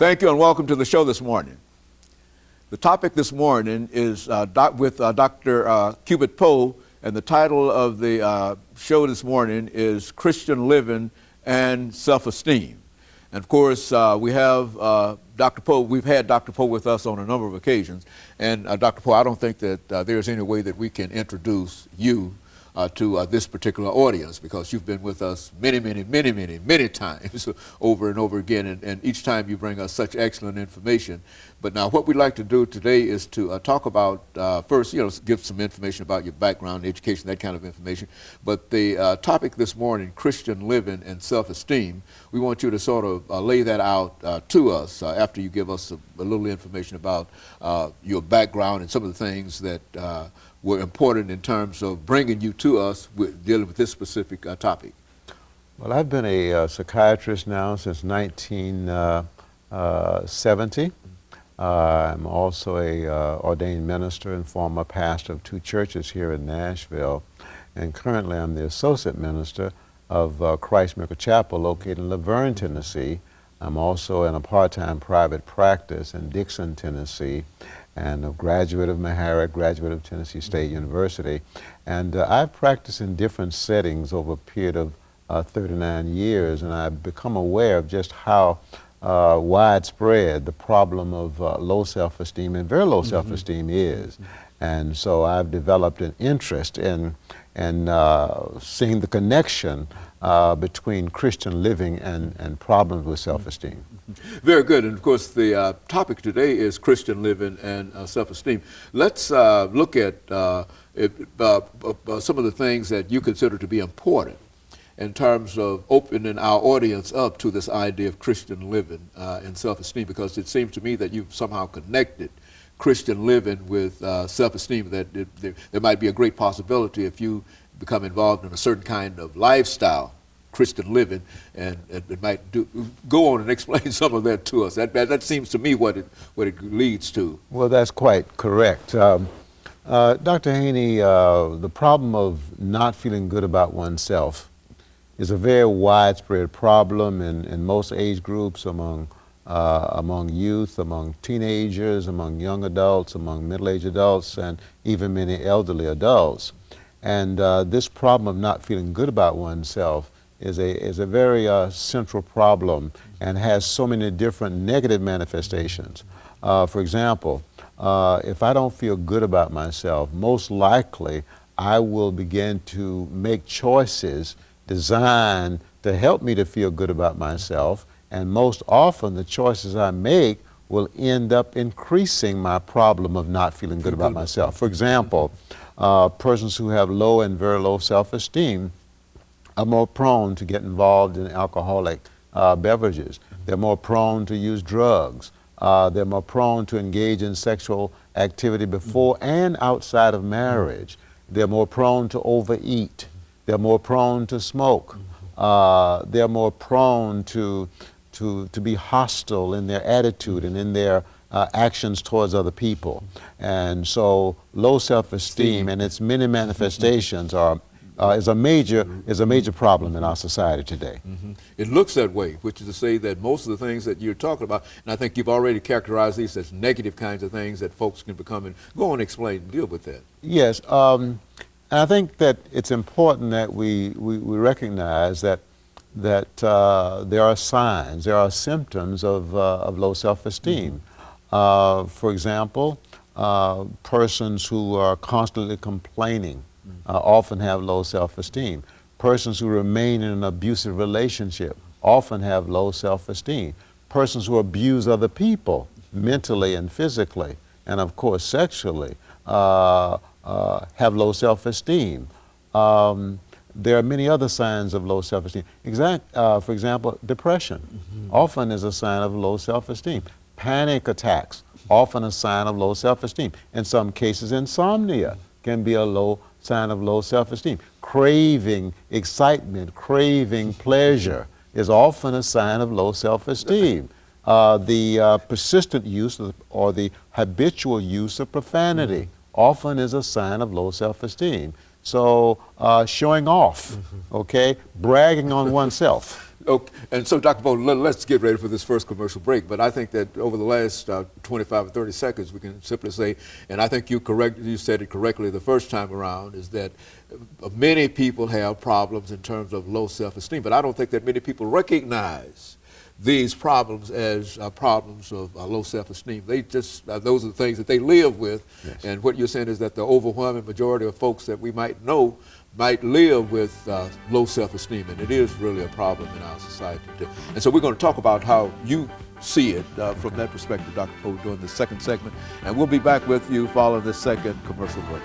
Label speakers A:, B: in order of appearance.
A: Thank you and welcome to the show this morning. The topic this morning is with Dr. CPoe, and the title of the show this morning is Christian Living and Self-Esteem. And of course, we have Dr. Poe. We've had Dr. Poe with us on a number of occasions. And Dr. Poe, I don't think that there's any way that we can introduce you to this particular audience, because you've been with us many times over and over again, and each time you bring us such excellent information. But now what we'd like to do today is to talk about, first, give some information about your background, education, that kind of information. But the topic this morning, Christian Living and Self-Esteem, we want you to sort of lay that out to us after you give us a little information about your background and some of the things that were important in terms of bringing you to us dealing with this specific topic.
B: Well, I've been a psychiatrist now since 1970. I'm also a ordained minister and former pastor of 2 churches here in Nashville. And currently I'm the associate minister of Christ Miracle Chapel located in Laverne, Tennessee. I'm also in a part-time private practice in Dixon, Tennessee, and a graduate of Maharrah, graduate of Tennessee State University. And I've practiced in different settings over a period of 39 years, and I've become aware of just how widespread the problem of low self-esteem and very low self-esteem is. And so I've developed an interest in seeing the connection between Christian living and problems with self-esteem.
A: Very good. And of course, the topic today is Christian living and self-esteem. Let's look at some of the things that you consider to be important in terms of opening our audience up to this idea of Christian living and self-esteem, because it seems to me that you've somehow connected Christian living with self-esteem, that there might be a great possibility if you become involved in a certain kind of lifestyle, Christian living, and it might go on and explain some of that to us. That seems to me what it leads to.
B: Well, that's quite correct. Dr. Haney, the problem of not feeling good about oneself is a very widespread problem in most age groups, among youth, among teenagers, among young adults, among middle-aged adults, and even many elderly adults. And this problem of not feeling good about oneself is a very central problem and has so many different negative manifestations. For example, if I don't feel good about myself, most likely I will begin to make choices designed to help me to feel good about myself, and most often the choices I make will end up increasing my problem of not feeling good about myself. For example, persons who have low and very low self-esteem are more prone to get involved in alcoholic beverages. They're more prone to use drugs. They're more prone to engage in sexual activity before and outside of marriage. They're more prone to overeat. They're more prone to smoke. They're more prone to be hostile in their attitude and in their actions towards other people. And so low self-esteem and its many manifestations is a major problem in our society today.
A: It looks that way, which is to say that most of the things that you're talking about, and I think you've already characterized these as negative kinds of things that folks can become, and go on and explain and deal with that.
B: Yes, and I think that it's important that we recognize that there are signs, there are symptoms of low self-esteem. For example, persons who are constantly complaining often have low self-esteem. Persons who remain in an abusive relationship often have low self-esteem. Persons who abuse other people mentally and physically, and of course sexually, have low self-esteem. There are many other signs of low self-esteem. For example, depression often is a sign of low self-esteem. Panic attacks, often a sign of low self-esteem. In some cases, insomnia can be a sign of low self-esteem. Craving excitement, craving pleasure is often a sign of low self-esteem. The persistent use or the habitual use of profanity often is a sign of low self-esteem. So showing off, okay, bragging on oneself
A: Okay. And so, Dr. Poe, let's get ready for this first commercial break. But I think that over the last 25 or 30 seconds, we can simply say, and I think you said it correctly the first time around, is that many people have problems in terms of low self-esteem. But I don't think that many people recognize these problems as problems of low self-esteem. They just, those are the things that they live with.
B: Yes.
A: And what you're saying is that the overwhelming majority of folks that we might know might live with low self-esteem, and it is really a problem in our society today. And so we're going to talk about how you see it from that perspective, Dr. Poe, during the second segment. And we'll be back with you following this second commercial break.